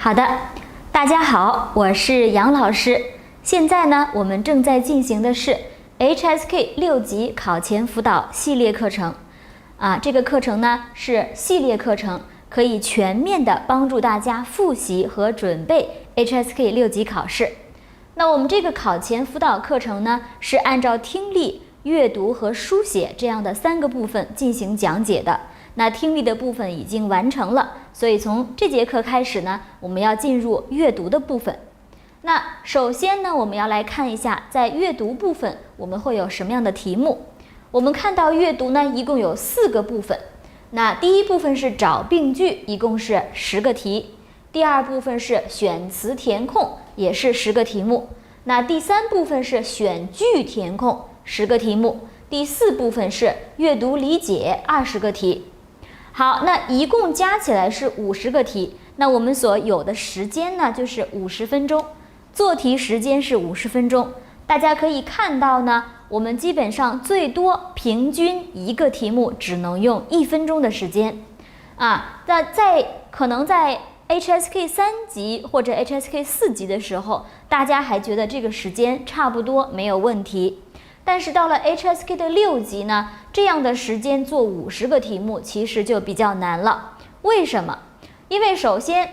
好的，大家好，我是杨老师。现在呢，我们正在进行的是 HSK 6级考前辅导系列课程。这个课程呢是系列课程，可以全面的帮助大家复习和准备 HSK 6级考试。那我们这个考前辅导课程呢，是按照听力、阅读和书写这样的3个部分进行讲解的。那听力的部分已经完成了，所以从这节课开始呢，我们要进入阅读的部分。那首先呢，我们要来看一下，在阅读部分我们会有什么样的题目。我们看到阅读呢，一共有4个部分。那第一部分是找病句，一共是10个题。第二部分是选词填空，也是10个题目。那第3部分是选句填空，10个题目。第4部分是阅读理解，20个题。好，那一共加起来是50个题。那我们所有的时间呢，就是50分钟，做题时间是50分钟。大家可以看到呢，我们基本上最多平均一个题目只能用1分钟的时间。那可能在 HSK 3级或者 HSK 4级的时候，大家还觉得这个时间差不多没有问题。但是到了 HSK 的6级呢，这样的时间做50个题目其实就比较难了。为什么？因为首先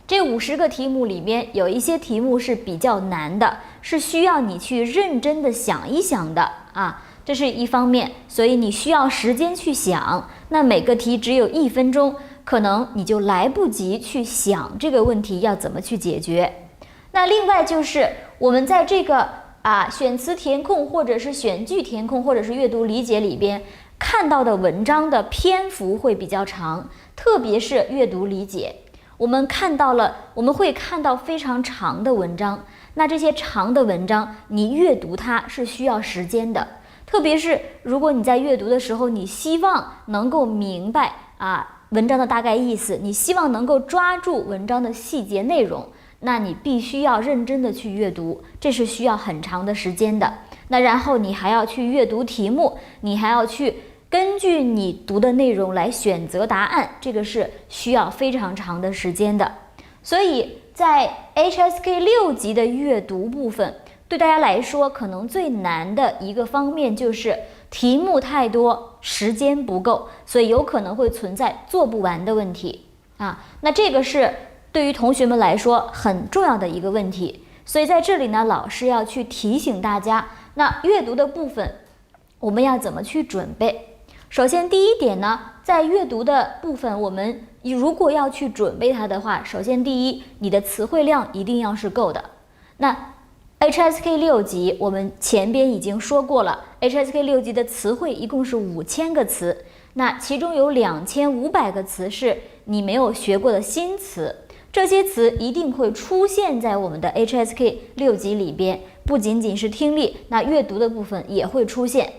这50个题目里面有一些题目是比较难的，是需要你去认真的想一想的这是一方面，所以你需要时间去想。那每个题只有1分钟，可能你就来不及去想这个问题要怎么去解决。那另外就是我们在这个选词填空或者是选句填空或者是阅读理解里边看到的文章的篇幅会比较长，特别是阅读理解，我们会看到非常长的文章。那这些长的文章你阅读它是需要时间的，特别是如果你在阅读的时候，你希望能够明白文章的大概意思，你希望能够抓住文章的细节内容，那你必须要认真的去阅读，这是需要很长的时间的。那然后你还要去阅读题目，你还要去根据你读的内容来选择答案，这个是需要非常长的时间的。所以在 HSK 6级的阅读部分，对大家来说可能最难的一个方面就是题目太多，时间不够，所以有可能会存在做不完的问题那这个是对于同学们来说很重要的一个问题。所以在这里呢，老师要去提醒大家，那阅读的部分我们要怎么去准备。首先第一点呢，在阅读的部分，我们如果要去准备它的话，首先第一，你的词汇量一定要是够的。那 HSK 6级我们前边已经说过了， HSK 6级的词汇一共是5000个词，那其中有2500个词是你没有学过的新词，这些词一定会出现在我们的 HSK 6级里边，不仅仅是听力，那阅读的部分也会出现。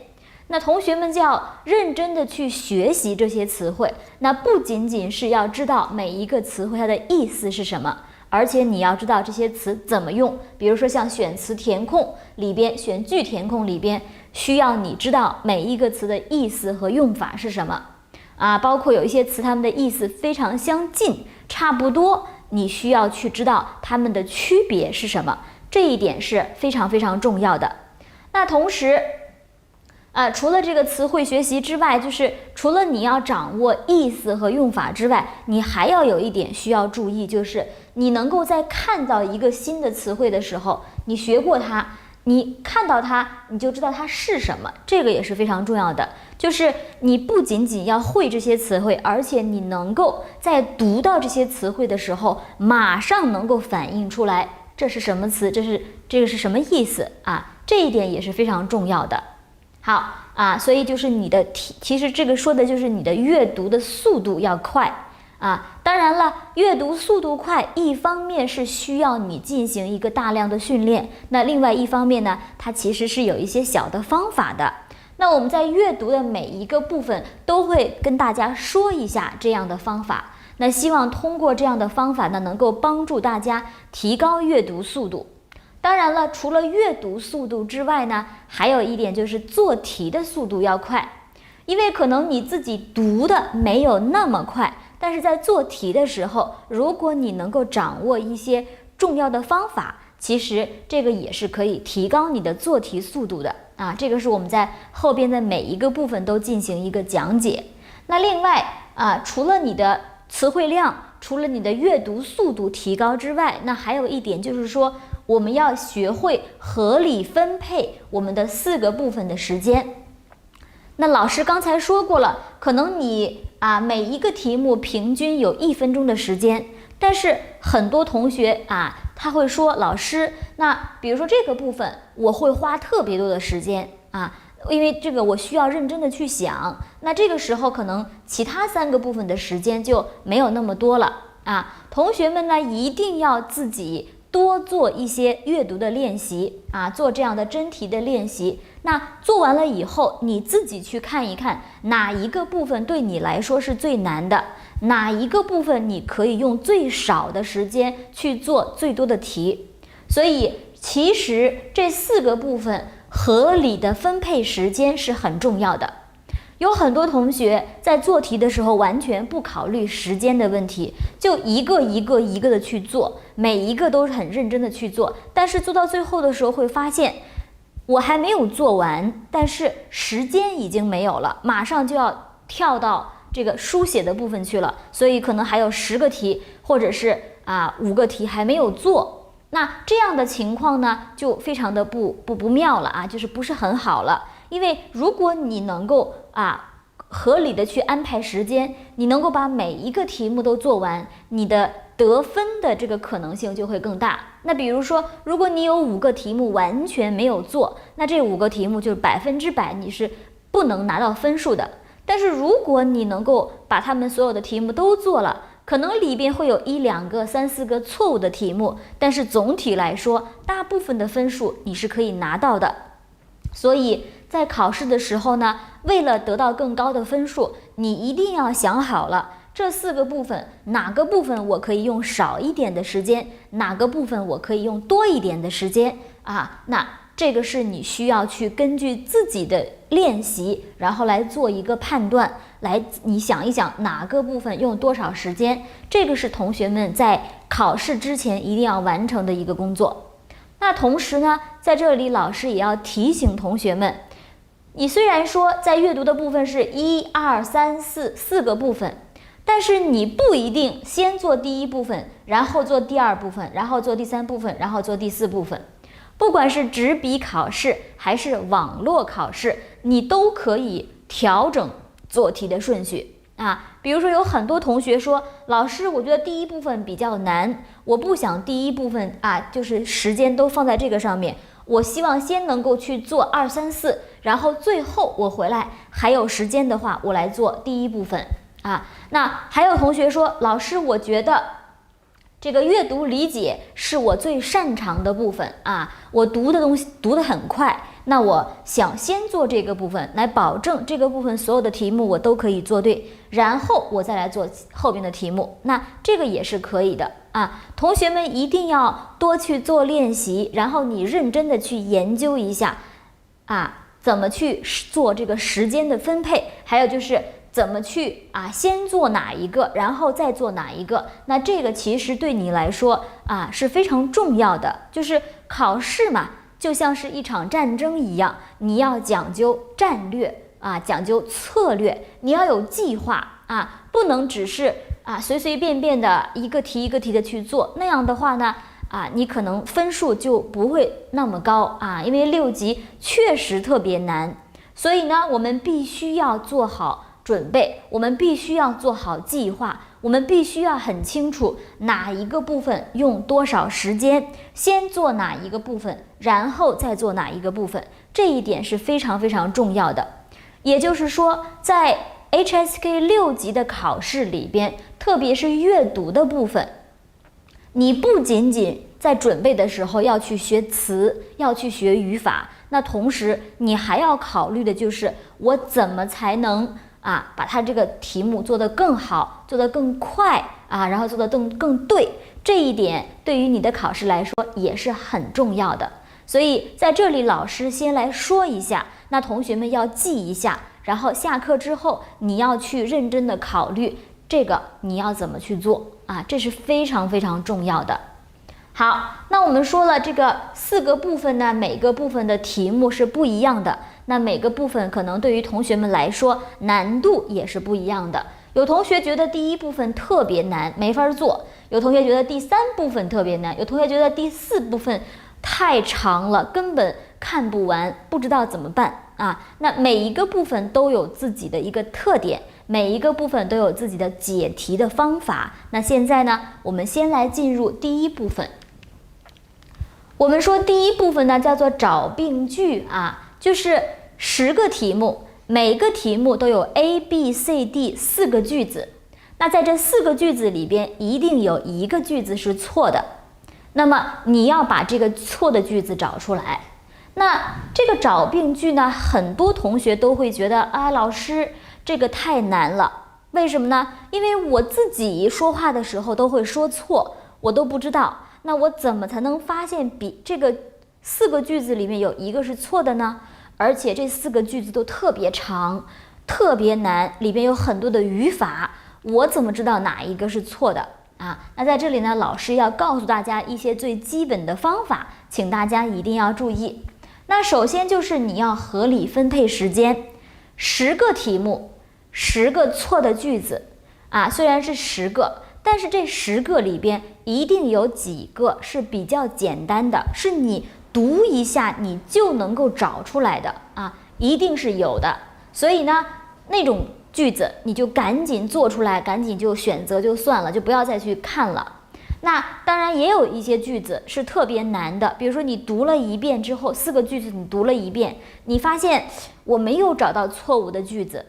那同学们就要认真的去学习这些词汇，那不仅仅是要知道每一个词汇它的意思是什么，而且你要知道这些词怎么用。比如说像选词填空里边、选句填空里边，需要你知道每一个词的意思和用法是什么包括有一些词它们的意思非常相近，差不多，你需要去知道它们的区别是什么，这一点是非常非常重要的。那同时除了这个词汇学习之外，就是除了你要掌握意思和用法之外，你还要有一点需要注意，就是你能够在看到一个新的词汇的时候，你学过它，你看到它你就知道它是什么，这个也是非常重要的。就是你不仅仅要会这些词汇，而且你能够在读到这些词汇的时候马上能够反映出来这是什么词，这个是什么意思这一点也是非常重要的。好所以就是其实这个说的就是你的阅读的速度要快当然了，阅读速度快一方面是需要你进行一个大量的训练，那另外一方面呢，它其实是有一些小的方法的。那我们在阅读的每一个部分都会跟大家说一下这样的方法，那希望通过这样的方法呢，能够帮助大家提高阅读速度。当然了，除了阅读速度之外呢，还有一点就是做题的速度要快，因为可能你自己读的没有那么快，但是在做题的时候，如果你能够掌握一些重要的方法，其实这个也是可以提高你的做题速度的啊。这个是我们在后边的每一个部分都进行一个讲解。那另外啊，除了你的词汇量，除了你的阅读速度提高之外，那还有一点就是说，我们要学会合理分配我们的4个部分的时间。那老师刚才说过了，可能你每一个题目平均有1分钟的时间，但是很多同学他会说，老师，那比如说这个部分我会花特别多的时间因为这个我需要认真的去想，那这个时候可能其他3个部分的时间就没有那么多了同学们呢，一定要自己多做一些阅读的练习做这样的真题的练习。那做完了以后，你自己去看一看哪一个部分对你来说是最难的，哪一个部分你可以用最少的时间去做最多的题。所以其实这4个部分合理的分配时间是很重要的。有很多同学在做题的时候完全不考虑时间的问题，就一个的去做，每一个都是很认真的去做，但是做到最后的时候会发现，我还没有做完，但是时间已经没有了，马上就要跳到这个书写的部分去了，所以可能还有10个题，或者是5个题还没有做。那这样的情况呢，就非常的不妙了就是不是很好了。因为如果你能够合理的去安排时间，你能够把每一个题目都做完，你的得分的这个可能性就会更大。那比如说，如果你有5个题目完全没有做，那这5个题目就是100%你是不能拿到分数的。但是如果你能够把他们所有的题目都做了，可能里边会有1、2个、3、4个错误的题目，但是总体来说，大部分的分数你是可以拿到的。所以在考试的时候呢，为了得到更高的分数，你一定要想好了这4个部分，哪个部分我可以用少一点的时间，哪个部分我可以用多一点的时间那这个是你需要去根据自己的练习，然后来做一个判断，你想一想哪个部分用多少时间，这个是同学们在考试之前一定要完成的一个工作。那同时呢，在这里老师也要提醒同学们，你虽然说在阅读的部分是1、2、3、4个部分，但是你不一定先做第1部分，然后做第2部分，然后做第3部分，然后做第4部分。不管是纸笔考试还是网络考试，你都可以调整做题的顺序比如说有很多同学说，老师，我觉得第1部分比较难，我不想第1部分就是时间都放在这个上面，我希望先能够去做2、3、4，然后最后我回来还有时间的话，我来做第1部分那还有同学说，老师，我觉得这个阅读理解是我最擅长的部分我读的东西读得很快，那我想先做这个部分，来保证这个部分所有的题目我都可以做对，然后我再来做后边的题目，那这个也是可以的同学们一定要多去做练习，然后你认真的去研究一下怎么去做这个时间的分配，还有就是怎么去先做哪一个，然后再做哪一个。那这个其实对你来说是非常重要的，就是考试嘛，就像是一场战争一样，你要讲究战略讲究策略，你要有计划不能只是随随便便的一个题一个题的去做，那样的话呢你可能分数就不会那么高因为6级确实特别难，所以呢，我们必须要做好准备，我们必须要做好计划，我们必须要很清楚哪一个部分用多少时间，先做哪一个部分，然后再做哪一个部分，这一点是非常非常重要的。也就是说，在 HSK 6级的考试里边，特别是阅读的部分，你不仅仅在准备的时候要去学词，要去学语法，那同时你还要考虑的就是我怎么才能把它这个题目做得更好，做得更快然后做得更对，这一点对于你的考试来说也是很重要的。所以在这里老师先来说一下，那同学们要记一下，然后下课之后你要去认真的考虑这个你要怎么去做啊？这是非常非常重要的。好，那我们说了这个4个部分呢，每个部分的题目是不一样的，那每个部分可能对于同学们来说难度也是不一样的。有同学觉得第1部分特别难，没法做；有同学觉得第3部分特别难；有同学觉得第4部分太长了，根本看不完，不知道怎么办啊。那每一个部分都有自己的一个特点，每一个部分都有自己的解题的方法。那现在呢，我们先来进入第1部分。我们说第1部分呢叫做找病句啊，就是10个题目，每个题目都有 A、B、C、D 4个句子。那在这4个句子里边，一定有1个句子是错的。那么你要把这个错的句子找出来。那这个找病句呢，很多同学都会觉得啊，老师这个太难了。为什么呢？因为我自己说话的时候都会说错，我都不知道。那我怎么才能发现比这个4个句子里面有1个是错的呢？而且这4个句子都特别长，特别难，里边有很多的语法，我怎么知道哪1个是错的啊？那在这里呢，老师要告诉大家一些最基本的方法，请大家一定要注意。那首先就是你要合理分配时间，10个题目，10个错的句子啊，虽然是10个。但是这10个里边一定有几个是比较简单的，是你读一下你就能够找出来的啊，一定是有的。所以呢，那种句子你就赶紧做出来，赶紧就选择就算了，就不要再去看了。那当然也有一些句子是特别难的，比如说你读了1遍之后，4个句子你读了1遍，你发现我没有找到错误的句子，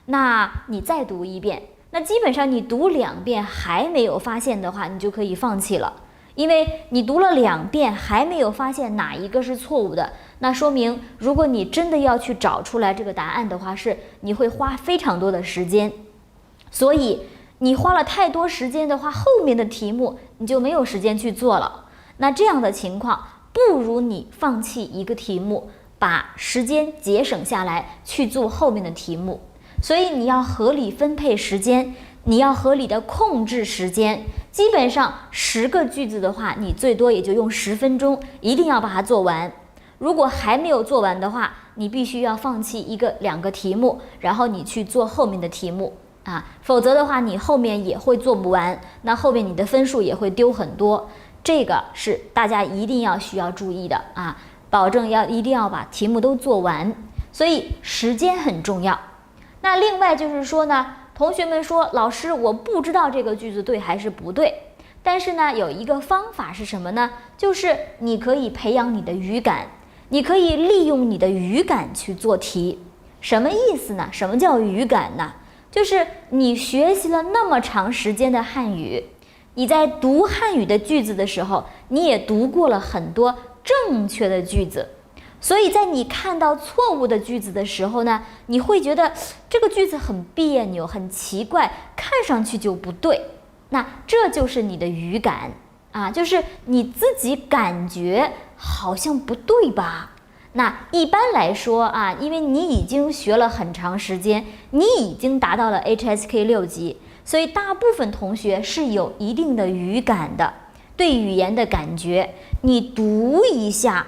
那你再读1遍。那基本上你读2遍还没有发现的话，你就可以放弃了，因为你读了2遍还没有发现哪1个是错误的，那说明如果你真的要去找出来这个答案的话，是你会花非常多的时间，所以你花了太多时间的话，后面的题目你就没有时间去做了。那这样的情况，不如你放弃1个题目，把时间节省下来去做后面的题目。所以你要合理分配时间，你要合理的控制时间。基本上10个句子的话，你最多也就用10分钟，一定要把它做完。如果还没有做完的话，你必须要放弃1个、2个题目，然后你去做后面的题目啊，否则的话你后面也会做不完，那后面你的分数也会丢很多。这个是大家一定要需要注意的啊，保证一定要把题目都做完。所以时间很重要。那另外就是说呢，同学们说老师我不知道这个句子对还是不对，但是呢有一个方法是什么呢？就是你可以培养你的语感，你可以利用你的语感去做题。什么意思呢？什么叫语感呢？就是你学习了那么长时间的汉语，你在读汉语的句子的时候，你也读过了很多正确的句子，所以在你看到错误的句子的时候呢，你会觉得这个句子很别扭，很奇怪，看上去就不对。那这就是你的语感啊，就是你自己感觉好像不对吧？那一般来说啊，因为你已经学了很长时间，你已经达到了 HSK 6级，所以大部分同学是有一定的语感的，对语言的感觉，你读一下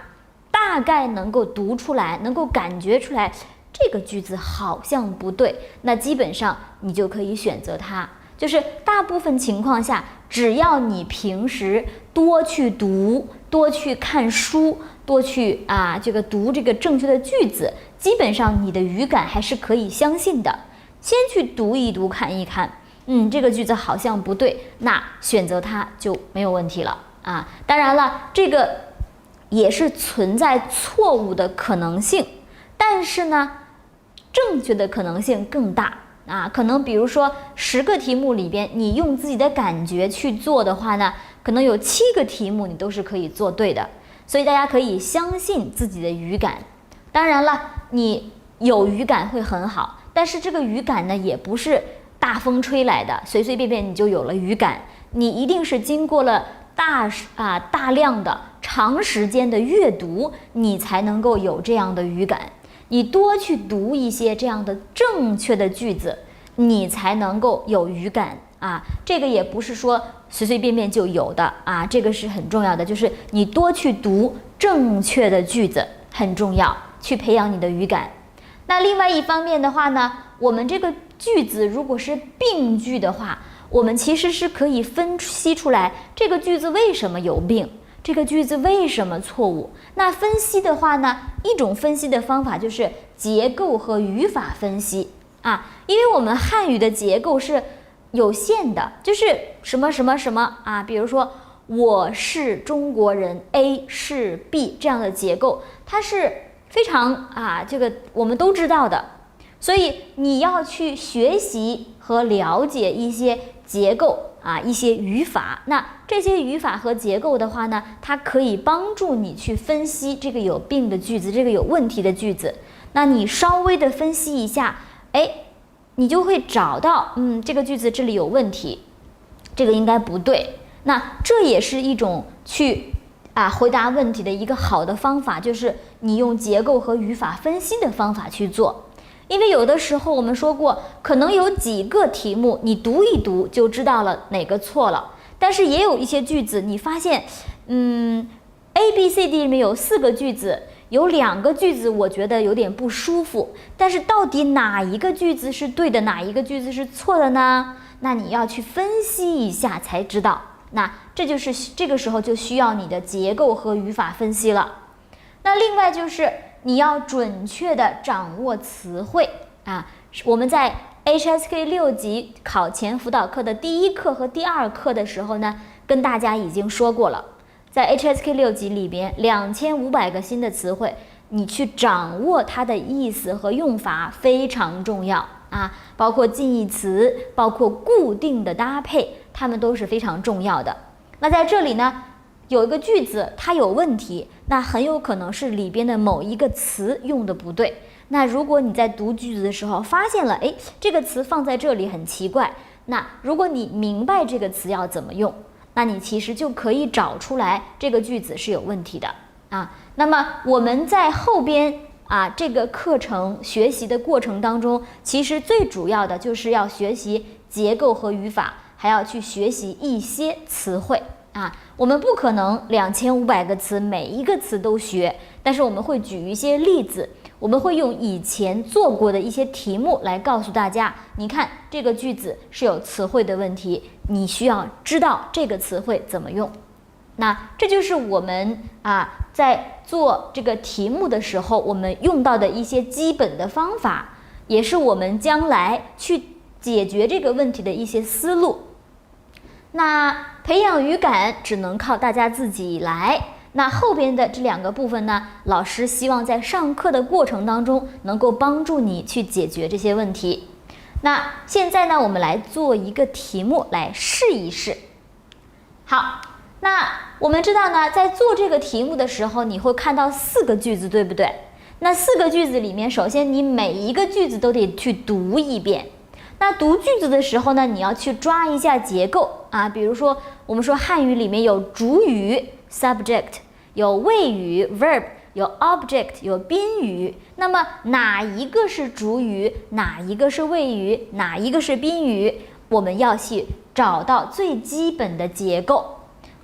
大概能够读出来，能够感觉出来这个句子好像不对，那基本上你就可以选择它。就是大部分情况下，只要你平时多去读，多去看书，多去读这个正确的句子，基本上你的语感还是可以相信的。先去读一读，看一看，这个句子好像不对，那选择它就没有问题了啊。当然了，这个也是存在错误的可能性，但是呢，正确的可能性更大啊。可能比如说10个题目里边，你用自己的感觉去做的话呢，可能有7个题目你都是可以做对的。所以大家可以相信自己的语感。当然了，你有语感会很好，但是这个语感呢，也不是大风吹来的，随随便便你就有了语感。你一定是经过了大量的长时间的阅读，你才能够有这样的语感。你多去读一些这样的正确的句子，你才能够有语感啊。这个也不是说随随便便就有的啊，这个是很重要的，就是你多去读正确的句子很重要，去培养你的语感。那另外一方面的话呢，我们这个句子如果是病句的话，我们其实是可以分析出来这个句子为什么有病，这个句子为什么错误。那分析的话呢，一种分析的方法就是结构和语法分析啊，因为我们汉语的结构是有限的，就是什么什么什么啊，比如说我是中国人 A 是 B 这样的结构，它是非常啊，这个我们都知道的，所以你要去学习和了解一些结构啊，一些语法。那这些语法和结构的话呢，它可以帮助你去分析这个有病的句子，这个有问题的句子。那你稍微的分析一下，哎，你就会找到，这个句子这里有问题，这个应该不对。那这也是一种去回答问题的一个好的方法，就是你用结构和语法分析的方法去做。因为有的时候我们说过，可能有几个题目你读一读就知道了哪个错了，但是也有一些句子你发现A B C D 里面有4个句子，有2个句子我觉得有点不舒服，但是到底哪一个句子是对的，哪一个句子是错的呢？那你要去分析一下才知道。那这个时候就需要你的结构和语法分析了。那另外就是你要准确的掌握词汇啊。我们在 HSK 6级考前辅导课的第1课和第2课的时候呢，跟大家已经说过了，在 HSK 6级里边2500个新的词汇，你去掌握它的意思和用法非常重要啊，包括近义词，包括固定的搭配，它们都是非常重要的。那在这里呢，有一个句子它有问题，那很有可能是里边的某一个词用的不对。那如果你在读句子的时候发现了，这个词放在这里很奇怪，那如果你明白这个词要怎么用，那你其实就可以找出来这个句子是有问题的啊。那么我们在后边这个课程学习的过程当中，其实最主要的就是要学习结构和语法，还要去学习一些词汇啊。我们不可能2500个词每一个词都学，但是我们会举一些例子，我们会用以前做过的一些题目来告诉大家，你看这个句子是有词汇的问题，你需要知道这个词汇怎么用。那这就是我们在做这个题目的时候我们用到的一些基本的方法，也是我们将来去解决这个问题的一些思路。那培养语感只能靠大家自己来，那后边的这2个部分呢，老师希望在上课的过程当中能够帮助你去解决这些问题。那现在呢，我们来做一个题目来试一试。好，那我们知道呢，在做这个题目的时候，你会看到4个句子，对不对？那4个句子里面，首先你每一个句子都得去读一遍。那读句子的时候呢，你要去抓一下结构啊，比如说我们说汉语里面有主语 subject， 有谓语 verb， 有 object， 有宾语。那么哪一个是主语，哪一个是谓语，哪一个是宾语，我们要去找到最基本的结构。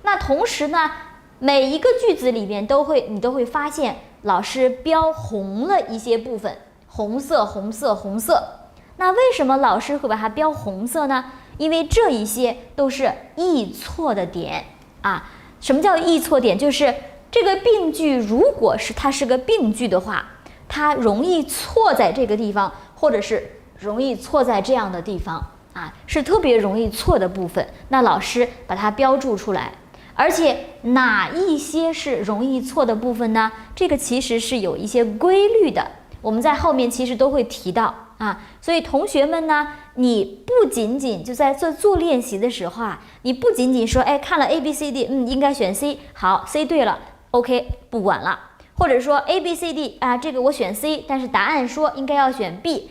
那同时呢，每一个句子里面你都会发现老师标红了一些部分，红色红色红色。那为什么老师会把它标红色呢？因为这一些都是易错的点啊。什么叫易错点？就是这个病句如果是它是个病句的话，它容易错在这个地方，或者是容易错在这样的地方啊，是特别容易错的部分。那老师把它标注出来。而且哪一些是容易错的部分呢？这个其实是有一些规律的，我们在后面其实都会提到啊。所以同学们呢，你不仅仅就在做练习的时候你不仅仅说看了 A B C D， 应该选 C， 好 C 对了 OK 不管了，或者说 A B C D 这个我选 C， 但是答案说应该要选 B，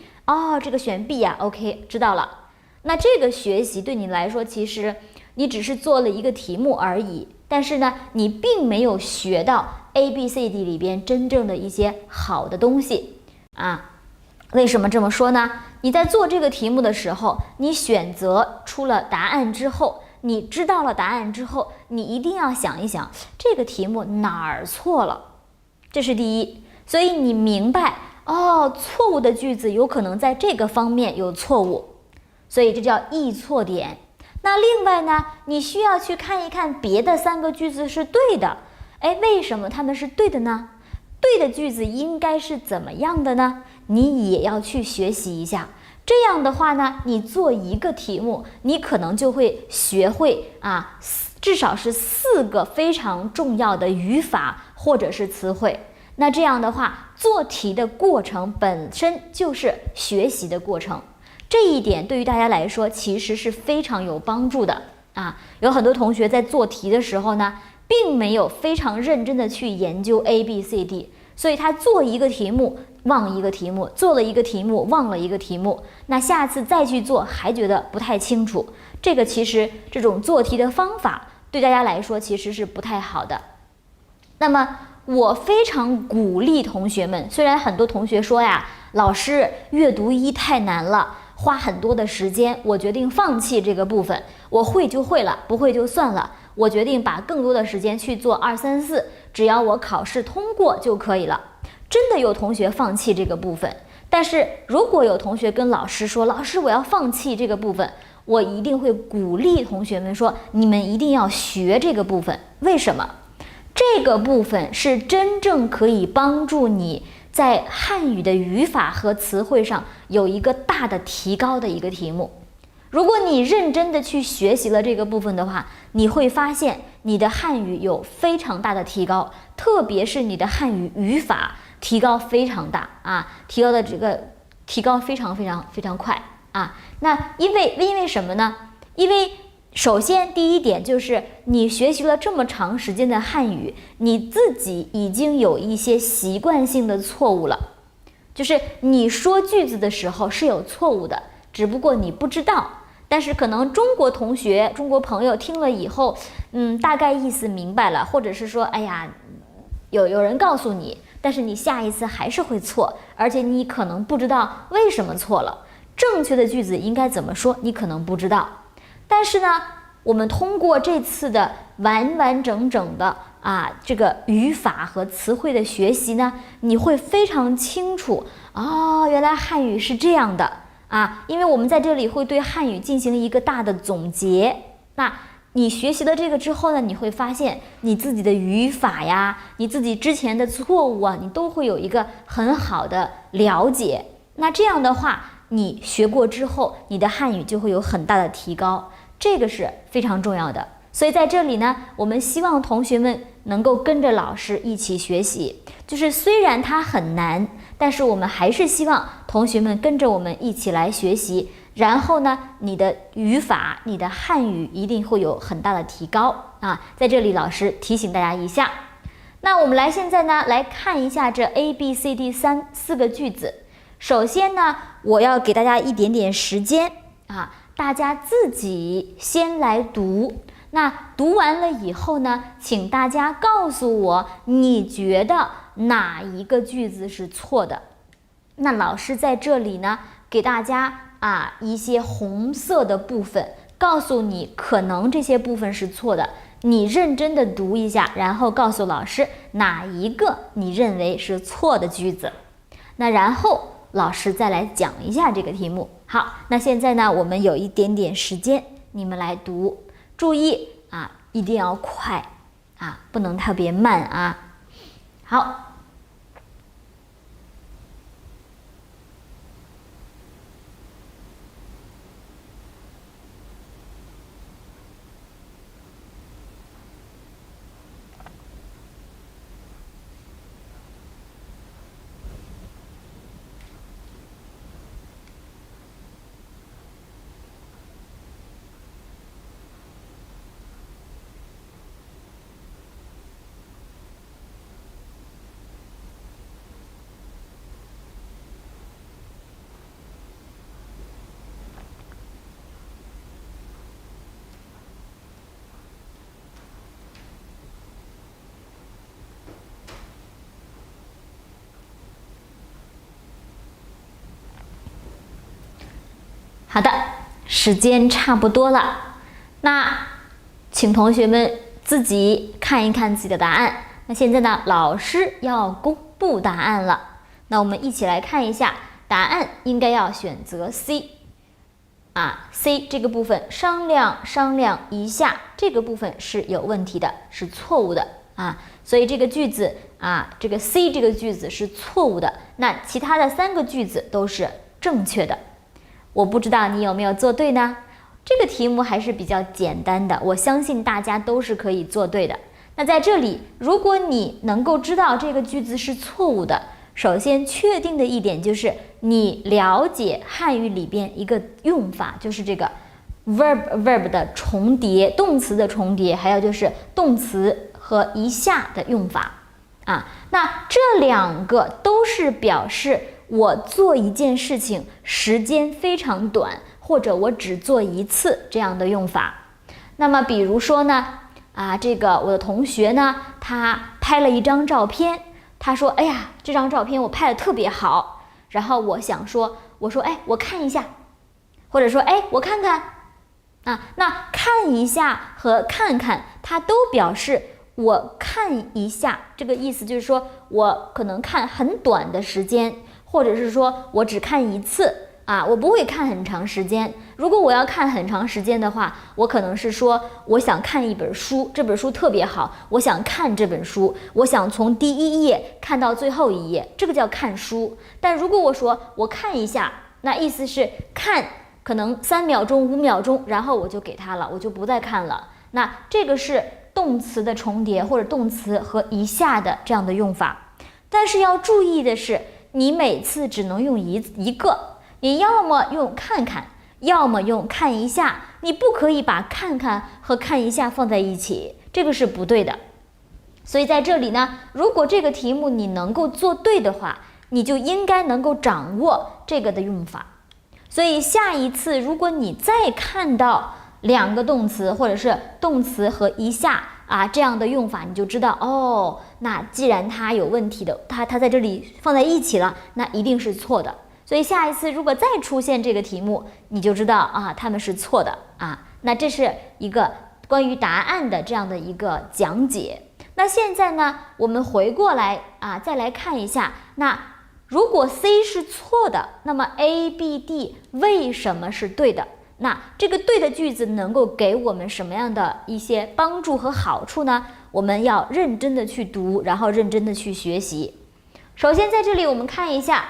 这个选 B OK 知道了。那这个学习对你来说，其实你只是做了一个题目而已，但是呢，你并没有学到 A、B、C、D 里边真正的一些好的东西啊。为什么这么说呢？你在做这个题目的时候，你选择出了答案之后，你知道了答案之后，你一定要想一想这个题目哪儿错了，这是第一。所以你明白错误的句子有可能在这个方面有错误，所以这叫易错点。那另外呢，你需要去看一看别的3个句子是对的，为什么他们是对的呢？对的句子应该是怎么样的呢？你也要去学习一下。这样的话呢，你做一个题目，你可能就会学会至少是4个非常重要的语法或者是词汇。那这样的话，做题的过程本身就是学习的过程，这一点对于大家来说其实是非常有帮助的有很多同学在做题的时候呢，并没有非常认真的去研究 A、B、C、D， 所以他做一个题目忘一个题目，做了一个题目忘了一个题目，那下次再去做还觉得不太清楚。这个其实这种做题的方法对大家来说其实是不太好的。那么我非常鼓励同学们，虽然很多同学说呀，老师阅读1太难了，花很多的时间，我决定放弃这个部分，我会就会了，不会就算了，我决定把更多的时间去做2、3、4，只要我考试通过就可以了。真的有同学放弃这个部分，但是如果有同学跟老师说，老师我要放弃这个部分，我一定会鼓励同学们说，你们一定要学这个部分。为什么？这个部分是真正可以帮助你在汉语的语法和词汇上有一个大的提高的一个题目。如果你认真的去学习了这个部分的话，你会发现你的汉语有非常大的提高，特别是你的汉语语法提高非常大提高的这个提高非常快那因为什么呢？因为首先第一点就是你学习了这么长时间的汉语，你自己已经有一些习惯性的错误了，就是你说句子的时候是有错误的，只不过你不知道。但是可能中国同学、中国朋友听了以后，大概意思明白了，或者是说，哎呀，有人告诉你，但是你下一次还是会错，而且你可能不知道为什么错了，正确的句子应该怎么说，你可能不知道。但是呢，我们通过这次的完整的这个语法和词汇的学习呢，你会非常清楚原来汉语是这样的因为我们在这里会对汉语进行一个大的总结。那你学习了这个之后呢，你会发现你自己的语法呀，你自己之前的错误你都会有一个很好的了解。那这样的话，你学过之后，你的汉语就会有很大的提高，这个是非常重要的。所以在这里呢，我们希望同学们能够跟着老师一起学习，就是虽然它很难，但是我们还是希望同学们跟着我们一起来学习，然后呢，你的语法、你的汉语一定会有很大的提高在这里老师提醒大家一下。那我们现在呢来看一下这 A、B、C、D 四个句子。首先呢，我要给大家一点点时间大家自己先来读。那读完了以后呢，请大家告诉我，你觉得哪一个句子是错的？那老师在这里呢，给大家一些红色的部分，告诉你可能这些部分是错的，你认真的读一下，然后告诉老师哪一个你认为是错的句子。那然后老师再来讲一下这个题目。好，那现在呢，我们有一点点时间，你们来读。注意一定要快不能特别慢好。好的，时间差不多了，那请同学们自己看一看自己的答案。那现在呢，老师要公布答案了。那我们一起来看一下，答案应该要选择 C。C 这个部分商量一下，这个部分是有问题的，是错误的所以这个句子这个 C 这个句子是错误的。那其他的3个句子都是正确的。我不知道你有没有做对呢？这个题目还是比较简单的，我相信大家都是可以做对的。那在这里，如果你能够知道这个句子是错误的，首先确定的一点就是你了解汉语里边一个用法，就是这个 verb 的重叠，动词的重叠，还有就是动词和一下的用法那这2个都是表示我做一件事情时间非常短，或者我只做一次这样的用法。那么比如说呢这个我的同学呢，他拍了一张照片，他说哎呀，这张照片我拍得特别好。然后我想说，我说哎，我看一下，或者说哎，我看看那看一下和看看，它都表示我看一下，这个意思就是说我可能看很短的时间，或者是说我只看一次我不会看很长时间。如果我要看很长时间的话，我可能是说我想看一本书，这本书特别好，我想看这本书，我想从第1页看到最后1页，这个叫看书。但如果我说我看一下，那意思是看可能3秒钟、5秒钟，然后我就给他了，我就不再看了。那这个是动词的重叠或者动词和一下的这样的用法。但是要注意的是，你每次只能用一个，你要么用看看，要么用看一下，你不可以把看看和看一下放在一起，这个是不对的。所以在这里呢，如果这个题目你能够做对的话，你就应该能够掌握这个的用法。所以下一次如果你再看到2个动词或者是动词和一下这样的用法，你就知道那既然它有问题的，它在这里放在一起了，那一定是错的。所以下一次如果再出现这个题目，你就知道它们是错的那这是一个关于答案的这样的一个讲解。那现在呢，我们回过来再来看一下，那如果 C 是错的，那么 A、B、D 为什么是对的？那这个对的句子能够给我们什么样的一些帮助和好处呢？我们要认真的去读，然后认真的去学习。首先在这里我们看一下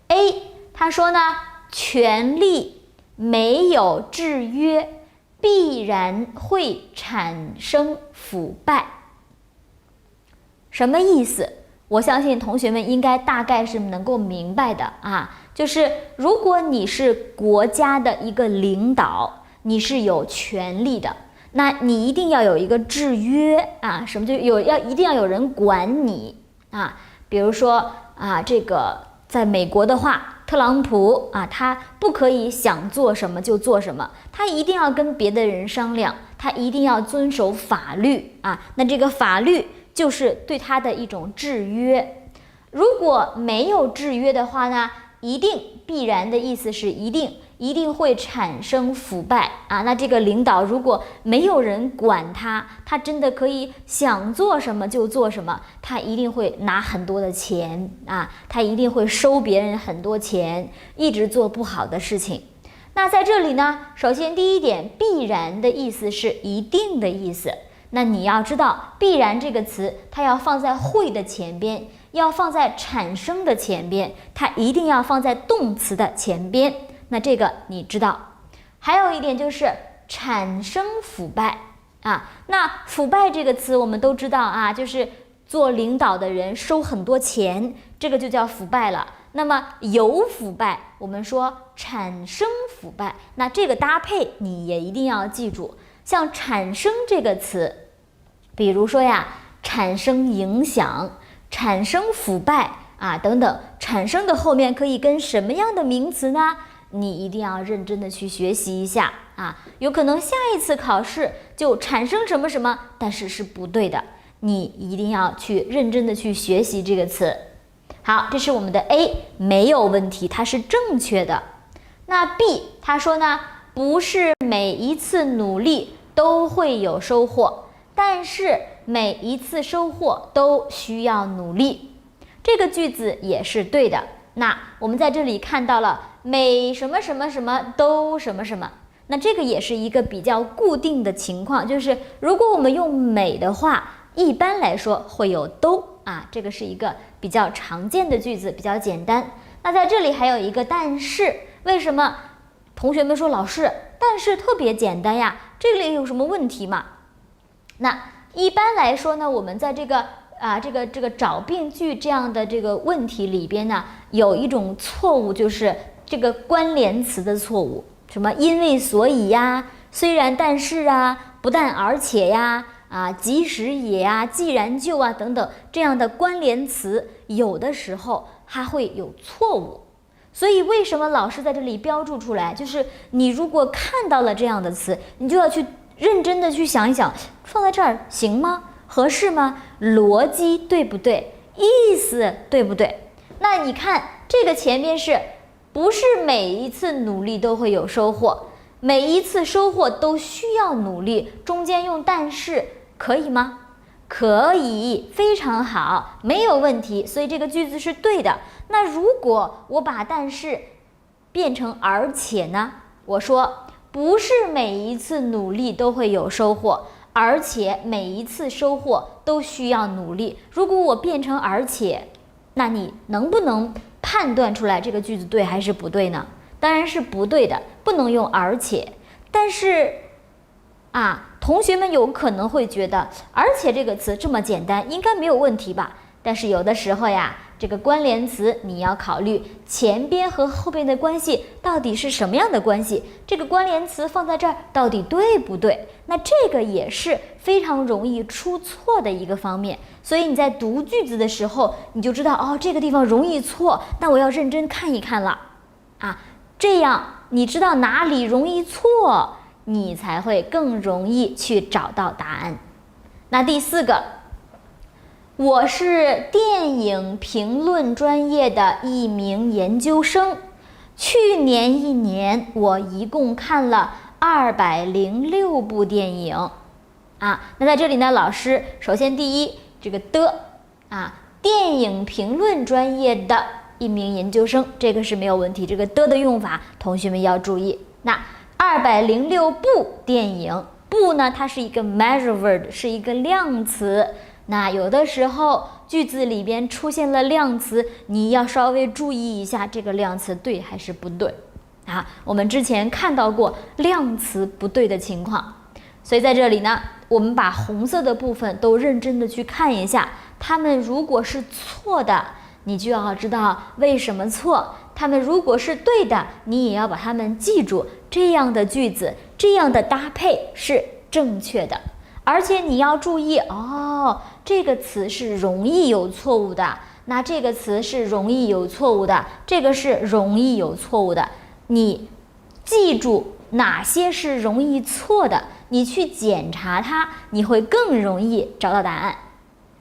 A， 他说呢，权利没有制约，必然会产生腐败。什么意思？我相信同学们应该大概是能够明白的就是如果你是国家的一个领导，你是有权利的，那你一定要有一个制约什么就一定要有人管你比如说这个在美国的话，特朗普他不可以想做什么就做什么，他一定要跟别的人商量，他一定要遵守法律那这个法律就是对他的一种制约。如果没有制约的话呢，必然的意思是一定会产生腐败那这个领导如果没有人管他，他真的可以想做什么就做什么，他一定会拿很多的钱他一定会收别人很多钱，一直做不好的事情。那在这里呢，首先第一点，必然的意思是一定的意思。那你要知道，必然这个词它要放在会的前边，要放在产生的前边，它一定要放在动词的前边。那这个你知道。还有一点就是产生腐败那腐败这个词我们都知道就是做领导的人收很多钱，这个就叫腐败了。那么有腐败，我们说产生腐败，那这个搭配你也一定要记住。像产生这个词，比如说产生影响、产生腐败等等，产生的后面可以跟什么样的名词呢？你一定要认真的去学习一下有可能下一次考试就产生什么什么，但是是不对的，你一定要去认真的去学习这个词。好，这是我们的 A， 没有问题，它是正确的。那 B 他说呢，不是每一次努力都会有收获，但是每一次收获都需要努力。这个句子也是对的。那我们在这里看到了每什么什么什么都什么什么，那这个也是一个比较固定的情况，就是如果我们用每的话，一般来说会有都啊，这个是一个比较常见的句子，比较简单。那在这里还有一个但是，为什么同学们说老师但是特别简单呀？这里有什么问题吗？那一般来说呢，我们在这个找病句这样的这个问题里边呢，有一种错误，就是这个关联词的错误，什么因为所以呀，虽然但是啊，不但而且呀，即使也呀，既然就啊等等这样的关联词，有的时候它会有错误。所以为什么老师在这里标注出来，就是你如果看到了这样的词，你就要去认真的去想一想，放在这儿行吗？合适吗？逻辑对不对？意思对不对？那你看这个前面是不是每一次努力都会有收获？每一次收获都需要努力，中间用但是可以吗？可以，非常好，没有问题，所以这个句子是对的。那如果我把但是变成而且呢？我说不是每一次努力都会有收获，而且每一次收获都需要努力。如果我变成而且，那你能不能判断出来这个句子对还是不对呢？当然是不对的，不能用而且。但是同学们有可能会觉得而且这个词这么简单，应该没有问题吧？但是有的时候呀，这个关联词你要考虑前边和后边的关系到底是什么样的关系，这个关联词放在这儿到底对不对？那这个也是非常容易出错的一个方面。所以你在读句子的时候，你就知道哦，这个地方容易错，那我要认真看一看了这样你知道哪里容易错，你才会更容易去找到答案。那第四个，我是电影评论专业的一名研究生，去年1年我一共看了206部电影那在这里呢，老师首先第一这个的电影评论专业的一名研究生，这个是没有问题，这个的用法同学们要注意。那206部电影，部呢它是一个 measure word， 是一个量词。那有的时候句子里边出现了量词，你要稍微注意一下这个量词对还是不对我们之前看到过量词不对的情况，所以在这里呢，我们把红色的部分都认真的去看一下，它们如果是错的，你就要知道为什么错，它们如果是对的，你也要把它们记住，这样的句子，这样的搭配是正确的。而且你要注意这个词是容易有错误的，那这个词是容易有错误的，这个是容易有错误的，你记住哪些是容易错的，你去检查它，你会更容易找到答案。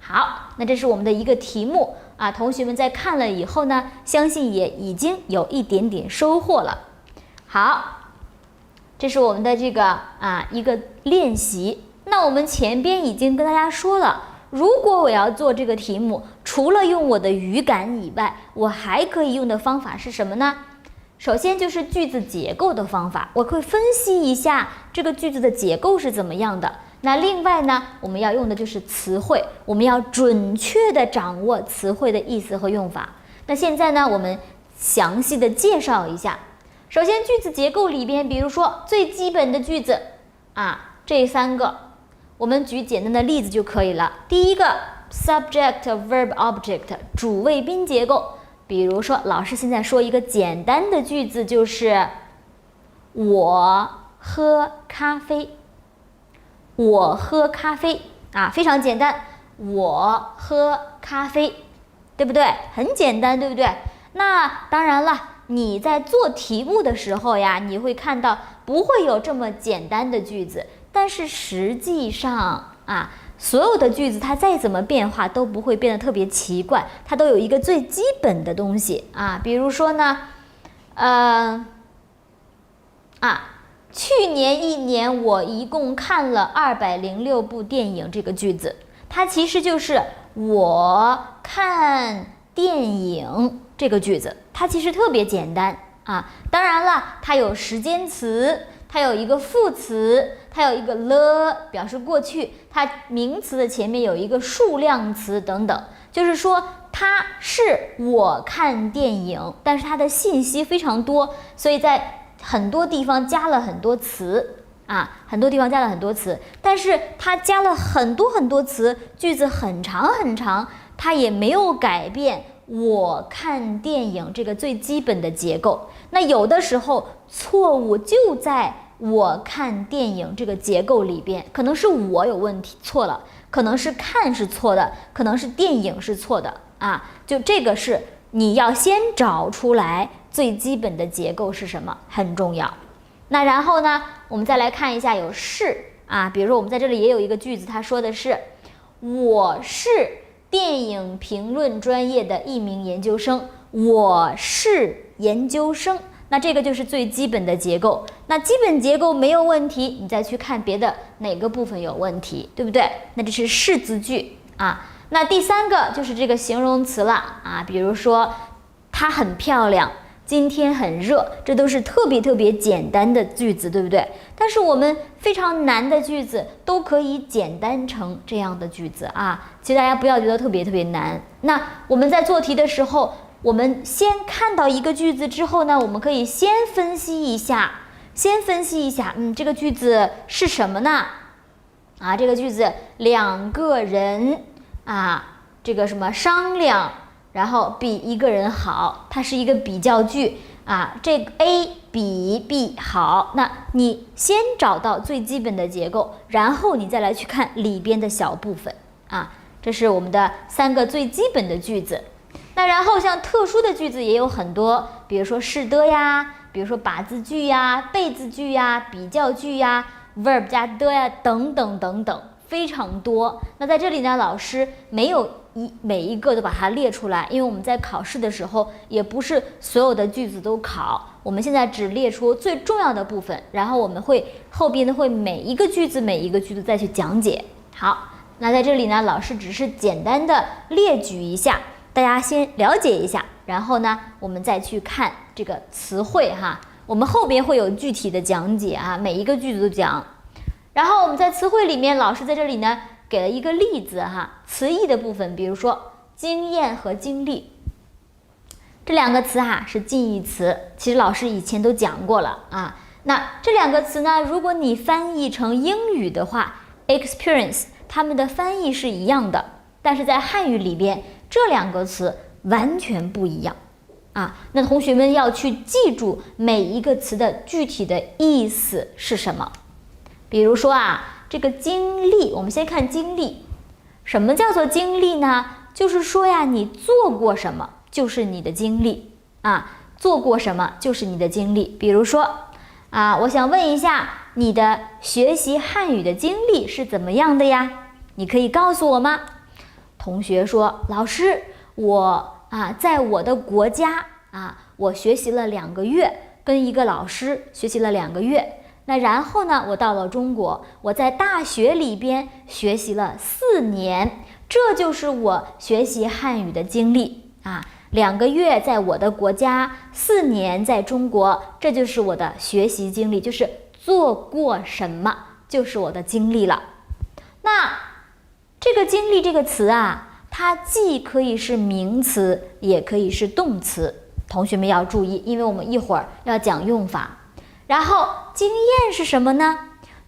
好，那这是我们的一个题目同学们在看了以后呢，相信也已经有一点点收获了。好，这是我们的这个一个练习。那我们前边已经跟大家说了，如果我要做这个题目，除了用我的语感以外，我还可以用的方法是什么呢？首先就是句子结构的方法，我会分析一下这个句子的结构是怎么样的。那另外呢，我们要用的就是词汇，我们要准确的掌握词汇的意思和用法。那现在呢，我们详细的介绍一下。首先句子结构里边，比如说最基本的句子这3个我们举简单的例子就可以了。第一个 subject verb object 主谓宾结构，比如说老师现在说一个简单的句子，就是我喝咖啡。我喝咖啡非常简单，我喝咖啡，对不对？很简单，对不对？那当然了，你在做题目的时候呀，你会看到不会有这么简单的句子，但是实际上所有的句子它再怎么变化都不会变得特别奇怪，它都有一个最基本的东西比如说呢去年一年我一共看了206部电影，这个句子它其实就是我看电影这个句子，它其实特别简单当然了，它有时间词，它有一个副词，它有一个了表示过去，它名词的前面有一个数量词等等，就是说它是我看电影，但是它的信息非常多，所以在很多地方加了很多词很多地方加了很多词，但是它加了很多词，句子很长很长，它也没有改变我看电影这个最基本的结构。那有的时候错误就在我看电影这个结构里边，可能是我有问题错了，可能是看是错的，可能是电影是错的就这个是你要先找出来最基本的结构是什么，很重要。那然后呢，我们再来看一下有是比如说我们在这里也有一个句子，它说的是我是电影评论专业的一名研究生，我是研究生，那这个就是最基本的结构。那基本结构没有问题，你再去看别的哪个部分有问题，对不对？那这是是字句那第三个就是这个形容词了比如说它很漂亮，今天很热，这都是特别简单的句子，对不对？但是我们非常难的句子都可以简单成这样的句子其实大家不要觉得特别难。那我们在做题的时候，我们先看到一个句子之后呢，我们可以先分析一下这个句子是什么呢？这个句子两个人这个什么商量，然后比一个人好，它是一个比较句这个 A 比 B 好，那你先找到最基本的结构，然后你再来去看里边的小部分这是我们的3个最基本的句子。那然后像特殊的句子也有很多，比如说是的呀，比如说把字句呀、被字句呀、比较句呀、verb 加的呀等等，非常多。那在这里呢，老师没有每一个都把它列出来，因为我们在考试的时候也不是所有的句子都考，我们现在只列出最重要的部分，然后我们会后边呢会每一个句子再去讲解。好，那在这里呢，老师只是简单的列举一下，大家先了解一下，然后呢我们再去看这个词汇我们后边会有具体的讲解每一个句子都讲。然后我们在词汇里面，老师在这里呢给了一个例子词义的部分，比如说经验和经历这两个词是近义词，其实老师以前都讲过了那这两个词呢，如果你翻译成英语的话 experience 它们的翻译是一样的，但是在汉语里边这两个词完全不一样那同学们要去记住每一个词的具体的意思是什么。比如说这个经历，我们先看经历。什么叫做经历呢？就是说你做过什么就是你的经历做过什么就是你的经历。比如说我想问一下你的学习汉语的经历是怎么样的呀？你可以告诉我吗？同学说，老师，我在我的国家我学习了2个月，跟一个老师学习了2个月。那然后呢，我到了中国，我在大学里边学习了4年，这就是我学习汉语的经历2个月在我的国家，4年在中国，这就是我的学习经历，就是做过什么就是我的经历了。那这个经历这个词它既可以是名词也可以是动词，同学们要注意，因为我们一会儿要讲用法。然后经验是什么呢？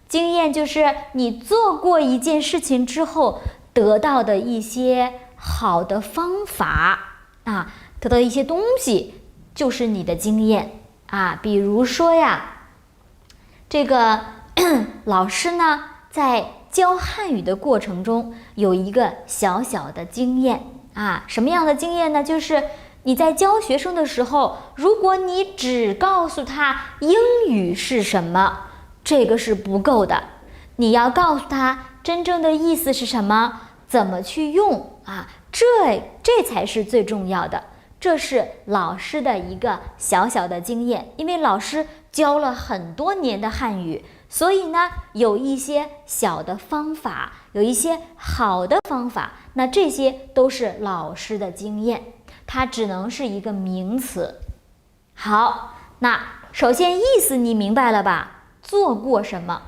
经验就是你做过一件事情之后得到的一些好的方法得到一些东西，就是你的经验比如说这个老师呢在教汉语的过程中有一个小小的经验什么样的经验呢？就是你在教学生的时候，如果你只告诉他英语是什么，这个是不够的，你要告诉他真正的意思是什么，怎么去用这才是最重要的。这是老师的一个小小的经验，因为老师教了很多年的汉语，所以呢，有一些小的方法，有一些好的方法，那这些都是老师的经验，它只能是一个名词。好，那首先意思你明白了吧？做过什么？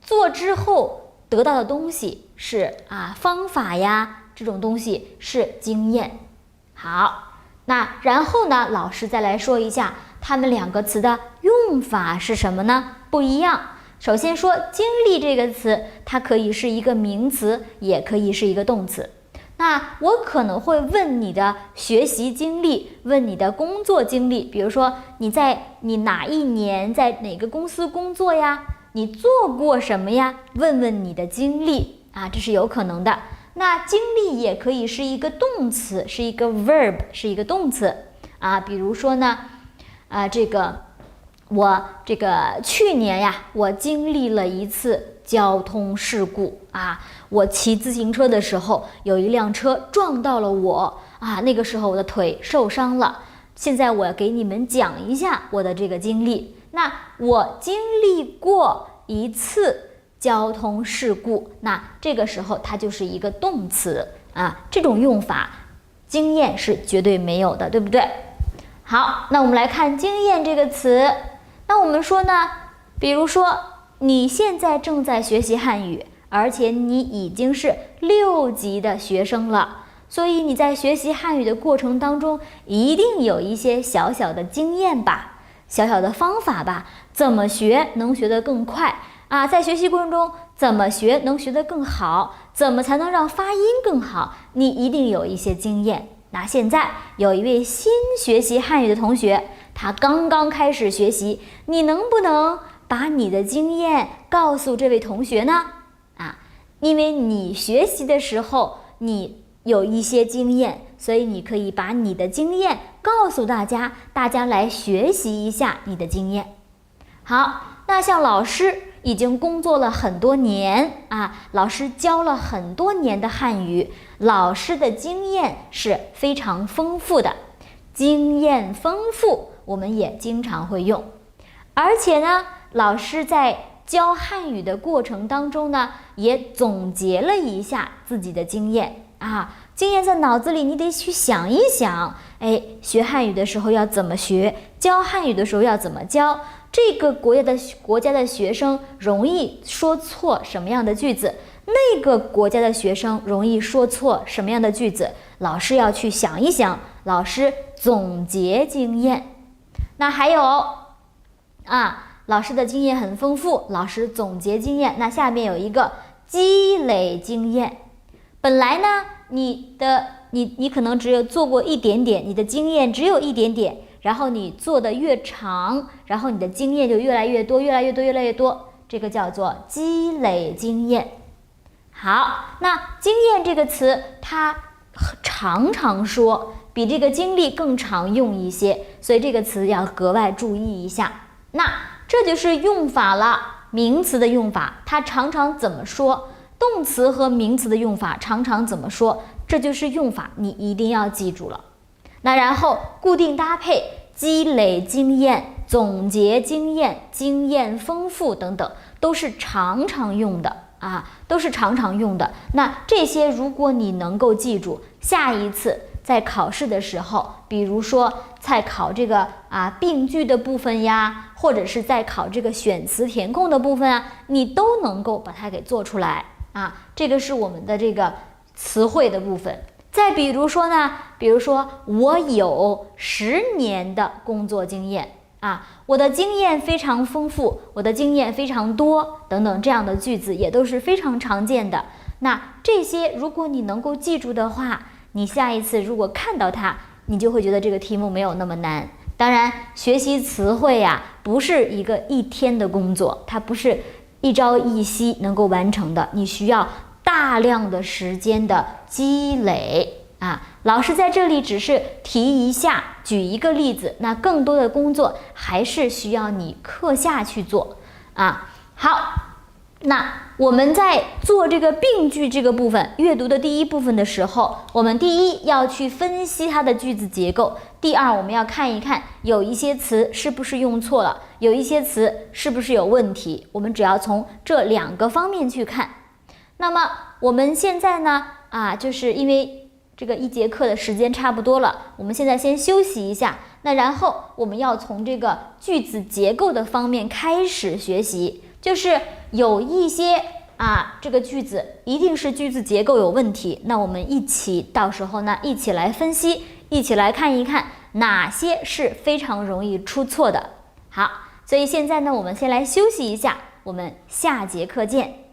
做之后得到的东西是方法呀，这种东西是经验。好，那然后呢，老师再来说一下它们两个词的用法是什么呢？不一样。首先说经历这个词，它可以是一个名词，也可以是一个动词。那我可能会问你的学习经历，问你的工作经历，比如说你哪一年在哪个公司工作呀？你做过什么呀？问问你的经历这是有可能的。那经历也可以是一个动词，是一个 verb， 是一个动词比如说呢，我去年呀，我经历了一次交通事故我骑自行车的时候，有一辆车撞到了我那个时候我的腿受伤了。现在我要给你们讲一下我的这个经历。那我经历过一次交通事故，那这个时候它就是一个动词这种用法经验是绝对没有的，对不对？好，那我们来看经验这个词。那我们说呢，比如说你现在正在学习汉语，而且你已经是6级的学生了，所以你在学习汉语的过程当中一定有一些小小的经验吧，小小的方法吧，怎么学能学得更快在学习过程中怎么学能学得更好，怎么才能让发音更好，你一定有一些经验。那现在有一位新学习汉语的同学，他刚刚开始学习，你能不能把你的经验告诉这位同学呢？因为你学习的时候你有一些经验，所以你可以把你的经验告诉大家，大家来学习一下你的经验。好，那像老师已经工作了很多年老师教了很多年的汉语，老师的经验是非常丰富的。经验丰富我们也经常会用，而且呢，老师在教汉语的过程当中呢，也总结了一下自己的经验经验在脑子里，你得去想一想，学汉语的时候要怎么学，教汉语的时候要怎么教，这个国家的学生容易说错什么样的句子，那个国家的学生容易说错什么样的句子，老师要去想一想，老师总结经验。那还有老师的经验很丰富，老师总结经验，那下面有一个积累经验。本来呢，你可能只有做过一点点，你的经验只有一点点，然后你做的越长，然后你的经验就越来越多，越来越多，越来越多，这个叫做积累经验。好，那经验这个词它常常说，比这个经历更常用一些，所以这个词要格外注意一下。那这就是用法了，名词的用法它常常怎么说，动词和名词的用法常常怎么说，这就是用法，你一定要记住了。那然后固定搭配，积累经验，总结经验，经验丰富等等，都是常常用的都是常常用的。那这些如果你能够记住，下一次在考试的时候，比如说在考这个病句的部分呀，或者是在考这个选词填空的部分你都能够把它给做出来这个是我们的这个词汇的部分。再比如说呢，比如说我有10年的工作经验我的经验非常丰富，我的经验非常多等等，这样的句子也都是非常常见的。那这些如果你能够记住的话，你下一次如果看到它，你就会觉得这个题目没有那么难。当然学习词汇不是一天的工作，它不是一朝一夕能够完成的，你需要大量的时间的积累老师在这里只是提一下，举一个例子，那更多的工作还是需要你课下去做好，那我们在做这个病句这个部分，阅读的第一部分的时候，我们第一要去分析它的句子结构，第二我们要看一看有一些词是不是用错了，有一些词是不是有问题，我们只要从这2个方面去看。那么我们现在呢，就是因为这个1节课的时间差不多了，我们现在先休息一下，那然后我们要从这个句子结构的方面开始学习，就是有一些这个句子一定是句子结构有问题，那我们到时候呢一起来分析，一起来看一看哪些是非常容易出错的。好，所以现在呢我们先来休息一下，我们下节课见。